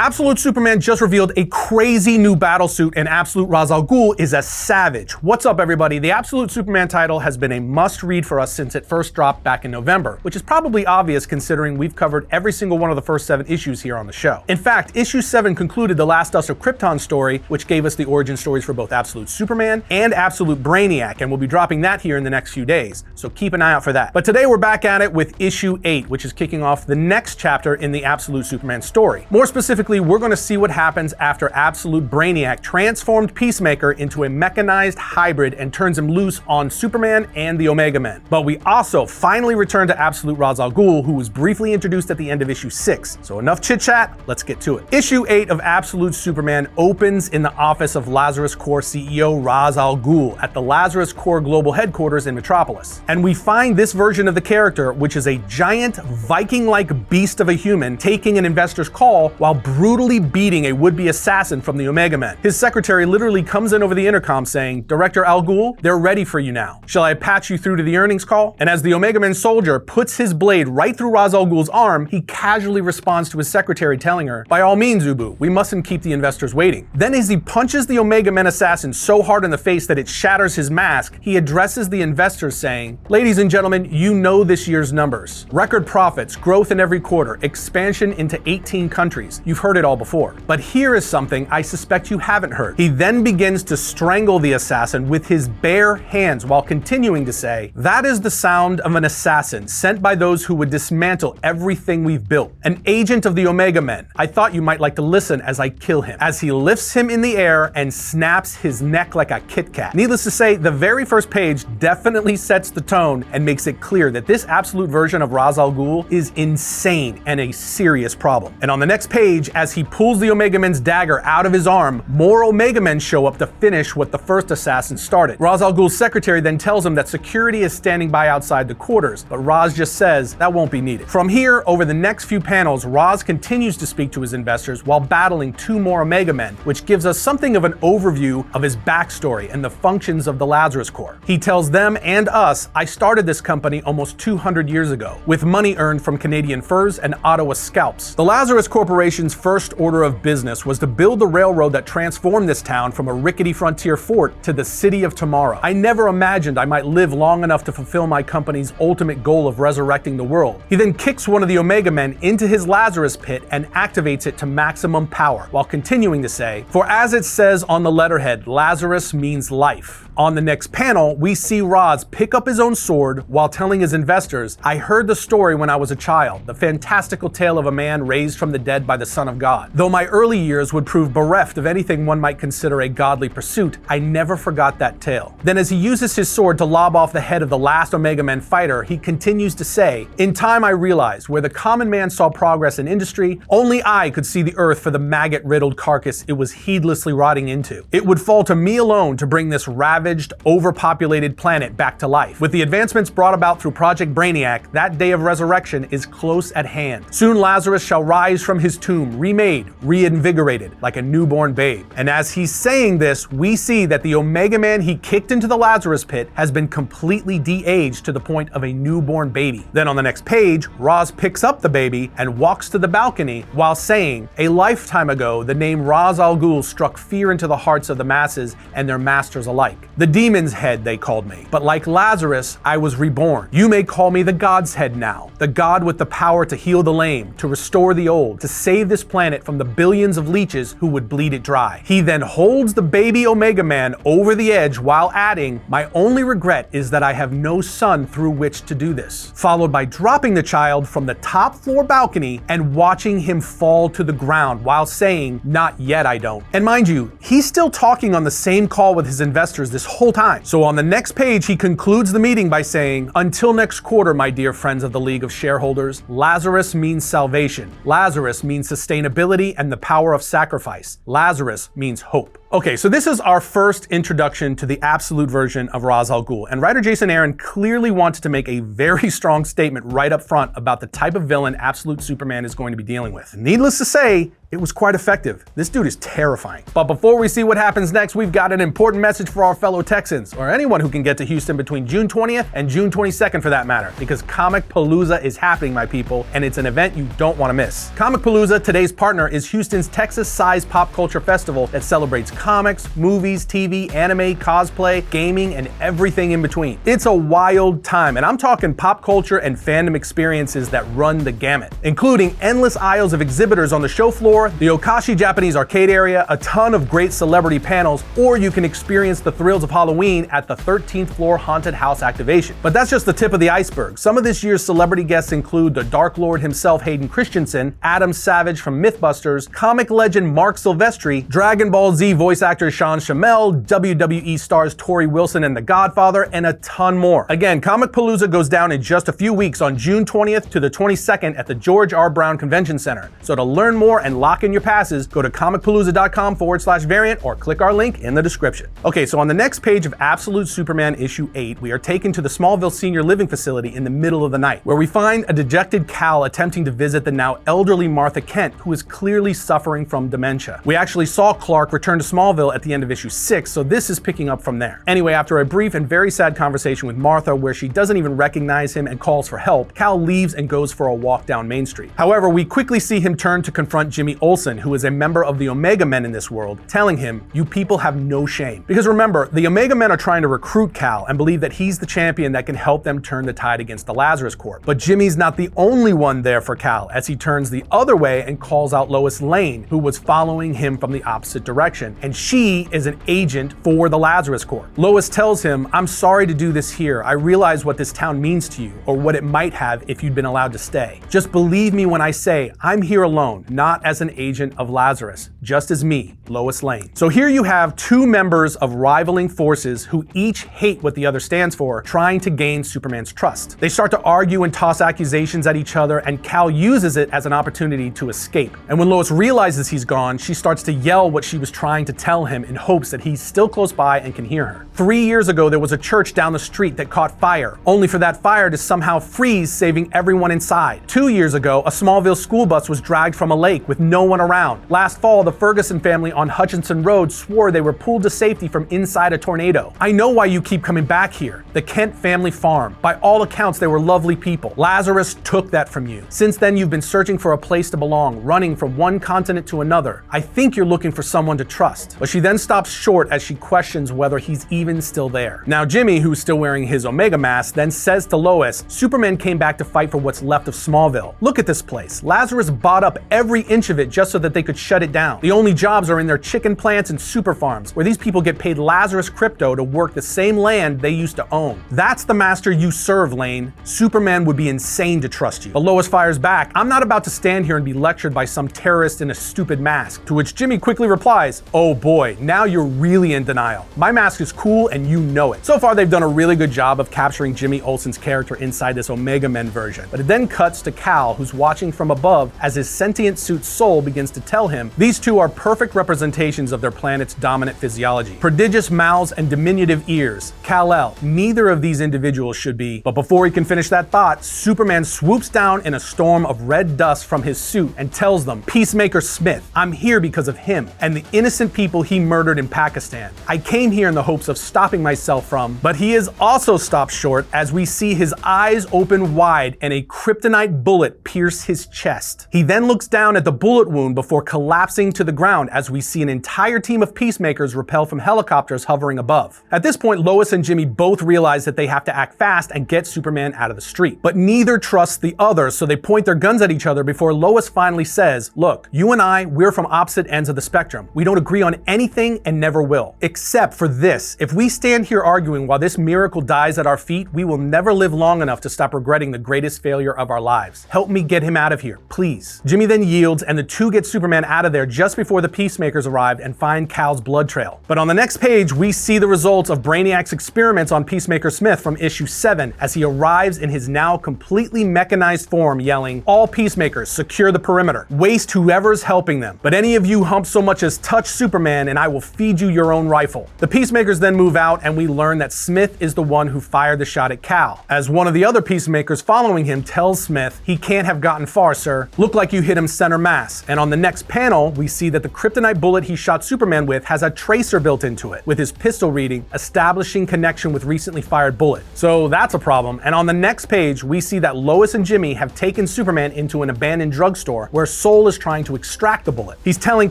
Absolute Superman just revealed a crazy new battlesuit, and Absolute Ra's al Ghul is a savage. What's up, everybody? The Absolute Superman title has been a must-read for us since it first dropped back in November, which is probably obvious considering we've covered every single one of the first 7 issues here on the show. In fact, issue 7 concluded the Last Dust of Krypton story, which gave us the origin stories for both Absolute Superman and Absolute Brainiac, and we'll be dropping that here in the next few days, so keep an eye out for that. But today we're back at it with issue 8, which is kicking off the next chapter in the Absolute Superman story. More specifically, we're going to see what happens after Absolute Brainiac transformed Peacemaker into a mechanized hybrid and turns him loose on Superman and the Omega Men. But we also finally return to Absolute Ra's al Ghul, who was briefly introduced at the end of issue 6. So enough chit-chat, let's get to it. Issue 8 of Absolute Superman opens in the office of Lazarus Corp CEO Ra's al Ghul at the Lazarus Corp global headquarters in Metropolis. And we find this version of the character, which is a giant Viking-like beast of a human, taking an investor's call while brutally beating a would-be assassin from the Omega Men. His secretary literally comes in over the intercom saying, "Director Al Ghul, they're ready for you now. Shall I patch you through to the earnings call?" And as the Omega Men soldier puts his blade right through Ra's al Ghul's arm, he casually responds to his secretary telling her, "By all means, Ubu, we mustn't keep the investors waiting." Then as he punches the Omega Men assassin so hard in the face that it shatters his mask, he addresses the investors saying, "Ladies and gentlemen, you know this year's numbers. Record profits, growth in every quarter, expansion into 18 countries. You've heard it all before. But here is something I suspect you haven't heard." He then begins to strangle the assassin with his bare hands while continuing to say, "That is the sound of an assassin sent by those who would dismantle everything we've built. An agent of the Omega Men. I thought you might like to listen as I kill him." As he lifts him in the air and snaps his neck like a Kit Kat. Needless to say, the very first page definitely sets the tone and makes it clear that this absolute version of Ra's al Ghul is insane and a serious problem. And on the next page, as he pulls the Omega Men's dagger out of his arm, more Omega Men show up to finish what the first assassin started. Ra's al Ghul's secretary then tells him that security is standing by outside the quarters, but Ra's just says that won't be needed. From here, over the next few panels, Ra's continues to speak to his investors while battling 2 more Omega Men, which gives us something of an overview of his backstory and the functions of the Lazarus Corp. He tells them and us, "I started this company almost 200 years ago, with money earned from Canadian furs and Ottawa scalps. The Lazarus Corporation's first order of business was to build the railroad that transformed this town from a rickety frontier fort to the city of tomorrow. I never imagined I might live long enough to fulfill my company's ultimate goal of resurrecting the world." He then kicks one of the Omega Men into his Lazarus pit and activates it to maximum power, while continuing to say, "For as it says on the letterhead, Lazarus means life." On the next panel, we see Ra's pick up his own sword while telling his investors, "I heard the story when I was a child, the fantastical tale of a man raised from the dead by the Son of God. Though my early years would prove bereft of anything one might consider a godly pursuit, I never forgot that tale." Then as he uses his sword to lob off the head of the last Omega Men fighter, he continues to say, "In time I realized, where the common man saw progress in industry, only I could see the earth for the maggot-riddled carcass it was heedlessly rotting into. It would fall to me alone to bring this ravaged, overpopulated planet back to life. With the advancements brought about through Project Brainiac, that day of resurrection is close at hand. Soon Lazarus shall rise from his tomb, remade, reinvigorated, like a newborn babe." And as he's saying this, we see that the Omega Man he kicked into the Lazarus pit has been completely de-aged to the point of a newborn baby. Then on the next page, Ra's picks up the baby and walks to the balcony while saying, "A lifetime ago, the name Ra's al Ghul struck fear into the hearts of the masses and their masters alike. The demon's head, they called me. But like Lazarus, I was reborn. You may call me the God's head now. The God with the power to heal the lame, to restore the old, to save this planet from the billions of leeches who would bleed it dry." He then holds the baby Omega Man over the edge while adding, "My only regret is that I have no son through which to do this," followed by dropping the child from the top floor balcony and watching him fall to the ground while saying, "Not yet, I don't." And mind you, he's still talking on the same call with his investors this whole time. So on the next page, he concludes the meeting by saying, "Until next quarter, my dear friends of the League of Shareholders, Lazarus means salvation. Lazarus means sustainability and the power of sacrifice. Lazarus means hope." Okay, so this is our first introduction to the absolute version of Ra's al Ghul, and writer Jason Aaron clearly wanted to make a very strong statement right up front about the type of villain Absolute Superman is going to be dealing with. Needless to say, it was quite effective. This dude is terrifying. But before we see what happens next, we've got an important message for our fellow Texans, or anyone who can get to Houston between June 20th and June 22nd for that matter, because ComicPalooza is happening, my people, and it's an event you don't want to miss. ComicPalooza, today's partner, is Houston's Texas-sized pop culture festival that celebrates comics, movies, TV, anime, cosplay, gaming, and everything in between. It's a wild time, and I'm talking pop culture and fandom experiences that run the gamut, including endless aisles of exhibitors on the show floor, the Okashi Japanese arcade area, a ton of great celebrity panels, or you can experience the thrills of Halloween at the 13th floor haunted house activation. But that's just the tip of the iceberg. Some of this year's celebrity guests include the Dark Lord himself, Hayden Christensen, Adam Savage from Mythbusters, comic legend Mark Silvestri, Dragon Ball Z voice actor Sean Shamel, WWE stars Tori Wilson and The Godfather, and a ton more. Again, ComicPalooza goes down in just a few weeks on June 20th to the 22nd at the George R. Brown Convention Center. So to learn more and lock in your passes, go to comicpalooza.com/variant or click our link in the description. Okay, so on the next page of Absolute Superman issue 8, we are taken to the Smallville Senior Living Facility in the middle of the night, where we find a dejected Cal attempting to visit the now elderly Martha Kent, who is clearly suffering from dementia. We actually saw Clark return to Smallville at the end of issue 6, so this is picking up from there. Anyway, after a brief and very sad conversation with Martha, where she doesn't even recognize him and calls for help, Cal leaves and goes for a walk down Main Street. However, we quickly see him turn to confront Jimmy Olsen, who is a member of the Omega Men in this world, telling him, "You people have no shame." Because remember, the Omega Men are trying to recruit Cal and believe that he's the champion that can help them turn the tide against the Lazarus Corp. But Jimmy's not the only one there for Cal, as he turns the other way and calls out Lois Lane, who was following him from the opposite direction, and she is an agent for the Lazarus Corp. Lois tells him, "I'm sorry to do this here. I realize what this town means to you, or what it might have if you'd been allowed to stay. Just believe me when I say I'm here alone, not as an agent of Lazarus, just as me, Lois Lane." So here you have two members of rivaling forces who each hate what the other stands for, trying to gain Superman's trust. They start to argue and toss accusations at each other, and Cal uses it as an opportunity to escape. And when Lois realizes he's gone, she starts to yell what she was trying to tell him in hopes that he's still close by and can hear her. 3 years ago, there was a church down the street that caught fire, only for that fire to somehow freeze, saving everyone inside. 2 years ago, a Smallville school bus was dragged from a lake with no one around. Last fall, the Ferguson family on Hutchinson Road swore they were pulled to safety from inside a tornado. I know why you keep coming back here. The Kent family farm. By all accounts, they were lovely people. Lazarus took that from you. Since then, you've been searching for a place to belong, running from one continent to another. I think you're looking for someone to trust. But she then stops short as she questions whether he's even still there. Now, Jimmy, who's still wearing his Omega mask, then says to Lois, "Superman came back to fight for what's left of Smallville. Look at this place. Lazarus bought up every inch of it just so that they could shut it down. The only jobs are in their chicken plants and super farms, where these people get paid Lazarus crypto to work the same land they used to own. That's the master you serve, Lane. Superman would be insane to trust you." But Lois fires back, "I'm not about to stand here and be lectured by some terrorist in a stupid mask." To which Jimmy quickly replies, "Oh boy, now you're really in denial. My mask is cool and you know it." So far, they've done a really good job of capturing Jimmy Olsen's character inside this Omega Men version. But it then cuts to Cal, who's watching from above as his sentient suit soul begins to tell him these two are perfect representations of their planet's dominant physiology. Prodigious mouths and diminutive ears. Kal-El, neither of these individuals should be. But before he can finish that thought, Superman swoops down in a storm of red dust from his suit and tells them, "Peacemaker Smith, I'm here because of him and the innocent people he murdered in Pakistan. I came here in the hopes of stopping myself from," but he is also stopped short as we see his eyes open wide and a kryptonite bullet pierce his chest. He then looks down at the bullet wound before collapsing to the ground as we see an entire team of Peacemakers repel from helicopters hovering above. At this point, Lois and Jimmy both realize that they have to act fast and get Superman out of the street. But neither trusts the other, so they point their guns at each other before Lois finally says, "Look, you and I, we're from opposite ends of the spectrum. We don't agree on anything and never will. Except for this. If we stand here arguing while this miracle dies at our feet, we will never live long enough to stop regretting the greatest failure of our lives. Help me get him out of here, please." Jimmy then yields, and the two get Superman out of there just before the Peacemakers arrive and find Cal's blood trail. But on the next page, we see the results of Brainiac's experiments on Peacemaker Smith from issue 7 as he arrives in his now completely mechanized form, yelling, "All Peacemakers, secure the perimeter. Waste whoever's helping them. But any of you hump so much as touch Superman Superman and I will feed you your own rifle. The Peacemakers then move out and we learn that Smith is the one who fired the shot at Cal, as one of the other Peacemakers following him tells Smith, "He can't have gotten far, sir. Looked like you hit him center mass." And on the next panel, we see that the Kryptonite bullet he shot Superman with has a tracer built into it, with his pistol reading establishing connection with recently fired bullet. So that's a problem. And on the next page, we see that Lois and Jimmy have taken Superman into an abandoned drugstore where Sol is trying to extract the bullet. He's telling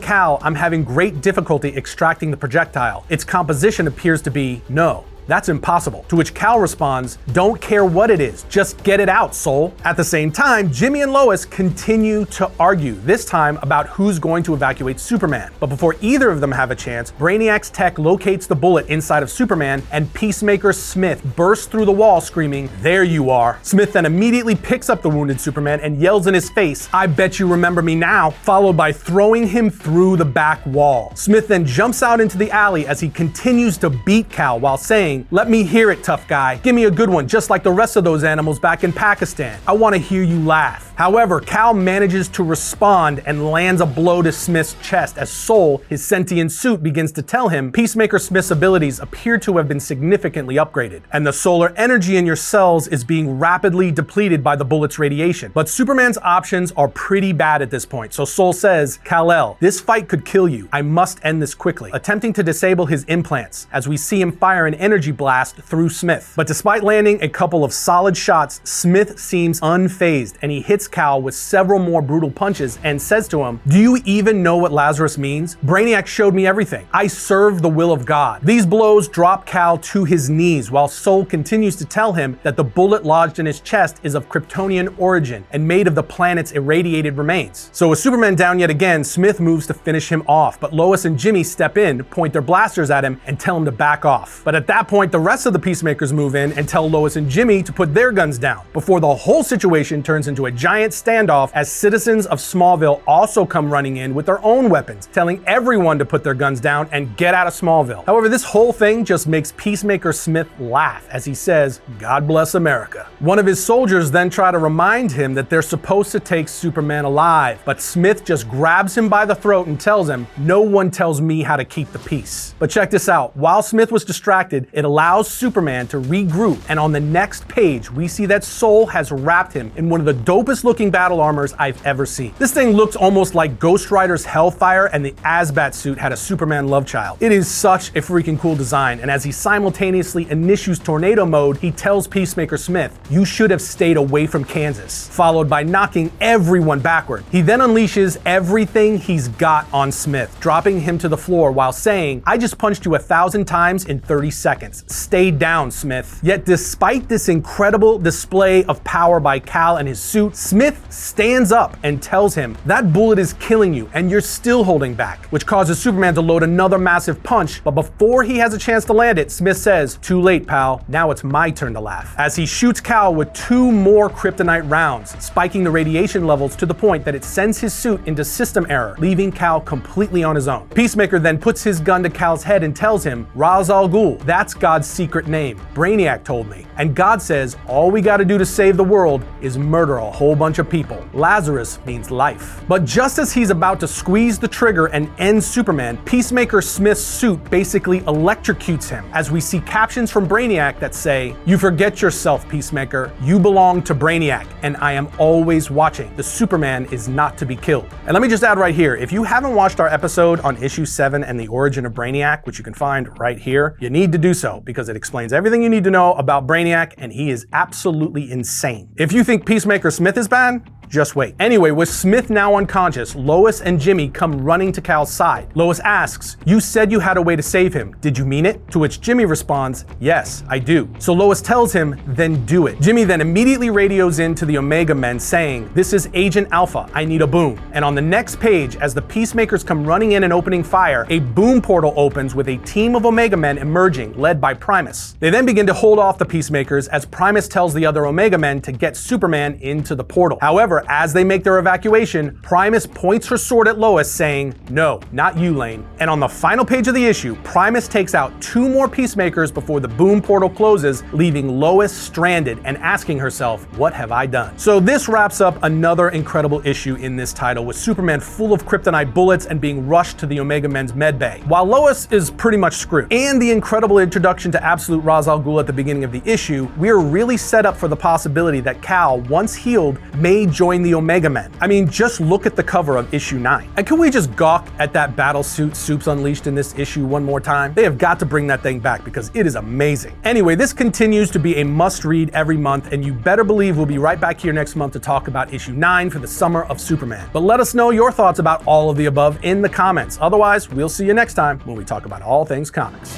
Cal, "I'm having great difficulty extracting the projectile. Its composition appears to be no. That's impossible." To which Cal responds, "Don't care what it is, just get it out, Sol." At the same time, Jimmy and Lois continue to argue, this time about who's going to evacuate Superman. But before either of them have a chance, Brainiac's tech locates the bullet inside of Superman, and Peacemaker Smith bursts through the wall screaming, "There you are." Smith then immediately picks up the wounded Superman and yells in his face, "I bet you remember me now," followed by throwing him through the back wall. Smith then jumps out into the alley as he continues to beat Cal while saying, "Let me hear it, tough guy. Give me a good one, just like the rest of those animals back in Pakistan. I want to hear you laugh." However, Cal manages to respond and lands a blow to Smith's chest as Sol, his sentient suit, begins to tell him Peacemaker Smith's abilities appear to have been significantly upgraded, and the solar energy in your cells is being rapidly depleted by the bullet's radiation. But Superman's options are pretty bad at this point, so Sol says, "Kal-El, this fight could kill you. I must end this quickly," attempting to disable his implants, as we see him fire an energy blast through Smith. But despite landing a couple of solid shots, Smith seems unfazed, and he hits Cal with several more brutal punches and says to him, "Do you even know what Lazarus means? Brainiac showed me everything. I serve the will of God." These blows drop Cal to his knees while Sol continues to tell him that the bullet lodged in his chest is of Kryptonian origin and made of the planet's irradiated remains. So with Superman down yet again, Smith moves to finish him off, but Lois and Jimmy step in, point their blasters at him, and tell him to back off. But at that point, the rest of the Peacemakers move in and tell Lois and Jimmy to put their guns down, before the whole situation turns into a giant standoff as citizens of Smallville also come running in with their own weapons, telling everyone to put their guns down and get out of Smallville. However, this whole thing just makes Peacemaker Smith laugh as he says, "God bless America." One of his soldiers then try to remind him that they're supposed to take Superman alive, but Smith just grabs him by the throat and tells him, "No one tells me how to keep the peace." But check this out, while Smith was distracted, it allows Superman to regroup, and on the next page, we see that Sol has wrapped him in one of the dopest looking battle armors I've ever seen. This thing looks almost like Ghost Rider's Hellfire and the Asbat suit had a Superman love child. It is such a freaking cool design, and as he simultaneously initiates tornado mode, he tells Peacemaker Smith, "You should have stayed away from Kansas," followed by knocking everyone backward. He then unleashes everything he's got on Smith, dropping him to the floor while saying, "I just punched you 1,000 times in 30 seconds. Stay down, Smith." Yet despite this incredible display of power by Cal and his suit, Smith stands up and tells him, "That bullet is killing you and you're still holding back," which causes Superman to load another massive punch, but before he has a chance to land it, Smith says, "Too late, pal. Now it's my turn to laugh," as he shoots Cal with 2 more Kryptonite rounds, spiking the radiation levels to the point that it sends his suit into system error, leaving Cal completely on his own. Peacemaker then puts his gun to Cal's head and tells him, "Ra's al Ghul, that's God's secret name. Brainiac told me. And God says all we gotta do to save the world is murder a whole bunch of people. Lazarus means life." But just as he's about to squeeze the trigger and end Superman, Peacemaker Smith's suit basically electrocutes him, as we see captions from Brainiac that say, "You forget yourself, Peacemaker. You belong to Brainiac, and I am always watching. The Superman is not to be killed." And let me just add right here, if you haven't watched our episode on issue 7 and the origin of Brainiac, which you can find right here, you need to do so because it explains everything you need to know about Brainiac, and he is absolutely insane. If you think Peacemaker Smith is bad, just wait. Anyway, with Smith now unconscious, Lois and Jimmy come running to Cal's side. Lois asks, "You said you had a way to save him. Did you mean it?" To which Jimmy responds, "Yes, I do." So Lois tells him, "Then do it." Jimmy then immediately radios in to the Omega Men saying, "This is Agent Alpha. I need a boom." And on the next page, as the Peacemakers come running in and opening fire, a boom portal opens with a team of Omega Men emerging, led by Primus. They then begin to hold off the Peacemakers as Primus tells the other Omega Men to get Superman into the portal. However, However, as they make their evacuation, Primus points her sword at Lois, saying, "No, not you, Lane." And on the final page of the issue, Primus takes out 2 more Peacemakers before the boom portal closes, leaving Lois stranded and asking herself, "What have I done?" So this wraps up another incredible issue in this title, with Superman full of Kryptonite bullets and being rushed to the Omega Men's medbay, while Lois is pretty much screwed. And the incredible introduction to Absolute Ra's al Ghul at the beginning of the issue, we're really set up for the possibility that Kal, once healed, may join the Omega Men. I mean, just look at the cover of issue 9. And can we just gawk at that battle suit Supes unleashed in this issue one more time? They have got to bring that thing back because it is amazing. Anyway, this continues to be a must-read every month, and you better believe we'll be right back here next month to talk about issue 9 for the Summer of Superman. But let us know your thoughts about all of the above in the comments. Otherwise, we'll see you next time when we talk about all things comics.